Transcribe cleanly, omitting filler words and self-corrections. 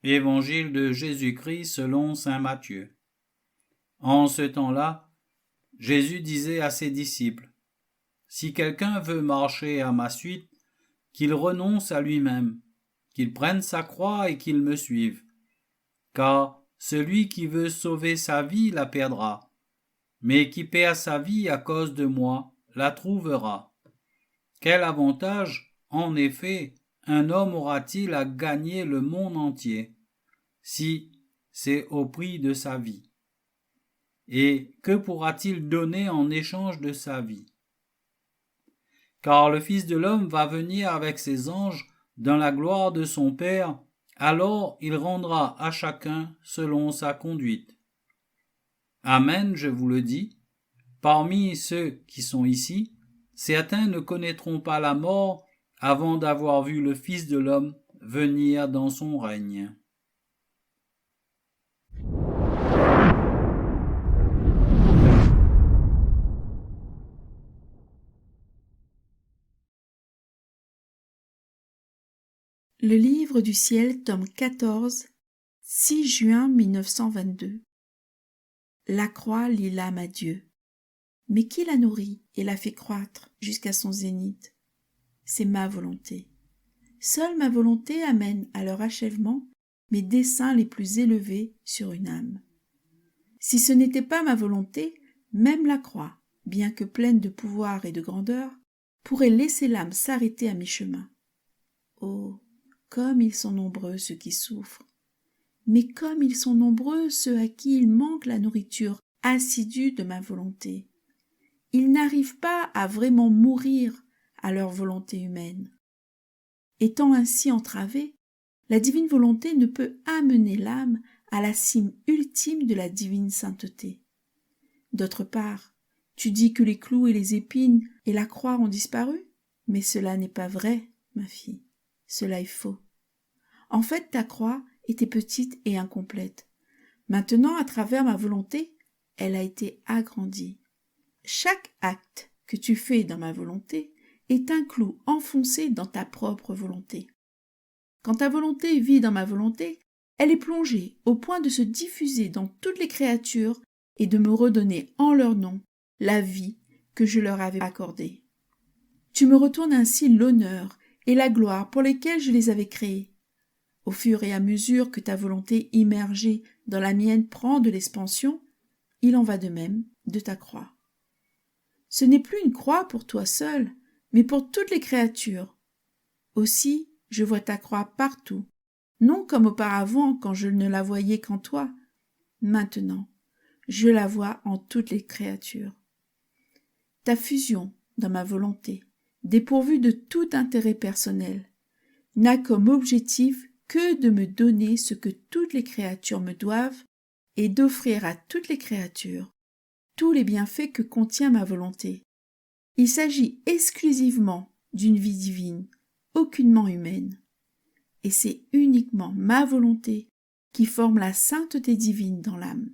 Évangile de Jésus-Christ selon saint Matthieu. En ce temps-là, Jésus disait à ses disciples, « Si quelqu'un veut marcher à ma suite, qu'il renonce à lui-même, qu'il prenne sa croix et qu'il me suive. Car celui qui veut sauver sa vie la perdra, mais qui perd sa vie à cause de moi la trouvera. Quel avantage, en effet, un homme aura-t-il à gagner le monde entier, si c'est au prix de sa vie? Et que pourra-t-il donner en échange de sa vie? Car le Fils de l'homme va venir avec ses anges dans la gloire de son Père, alors il rendra à chacun selon sa conduite. Amen, je vous le dis, parmi ceux qui sont ici, certains ne connaîtront pas la mort avant d'avoir vu le Fils de l'homme venir dans son règne. Le livre du ciel, tome 14, 6 juin 1922. La croix lie l'âme à Dieu. Mais qui la nourrit et la fait croître jusqu'à son zénith? C'est ma volonté. Seule ma volonté amène à leur achèvement mes desseins les plus élevés sur une âme. Si ce n'était pas ma volonté, même la croix, bien que pleine de pouvoir et de grandeur, pourrait laisser l'âme s'arrêter à mi-chemin. Oh, comme ils sont nombreux ceux qui souffrent, mais comme ils sont nombreux ceux à qui il manque la nourriture assidue de ma volonté. Ils n'arrivent pas à vraiment mourir à leur volonté humaine. Étant ainsi entravée, la divine volonté ne peut amener l'âme à la cime ultime de la divine sainteté. D'autre part, tu dis que les clous et les épines et la croix ont disparu, mais cela n'est pas vrai, ma fille. Cela est faux. En fait, ta croix était petite et incomplète. Maintenant, à travers ma volonté, elle a été agrandie. Chaque acte que tu fais dans ma volonté est un clou enfoncé dans ta propre volonté. Quand ta volonté vit dans ma volonté, elle est plongée au point de se diffuser dans toutes les créatures et de me redonner en leur nom la vie que je leur avais accordée. Tu me retournes ainsi l'honneur et la gloire pour lesquels je les avais créés. Au fur et à mesure que ta volonté immergée dans la mienne prend de l'expansion, il en va de même de ta croix. Ce n'est plus une croix pour toi seul, mais pour toutes les créatures. Aussi, je vois ta croix partout, non comme auparavant quand je ne la voyais qu'en toi. Maintenant, je la vois en toutes les créatures. Ta fusion dans ma volonté, dépourvue de tout intérêt personnel, n'a comme objectif que de me donner ce que toutes les créatures me doivent et d'offrir à toutes les créatures tous les bienfaits que contient ma volonté. Il s'agit exclusivement d'une vie divine, aucunement humaine. Et c'est uniquement ma volonté qui forme la sainteté divine dans l'âme.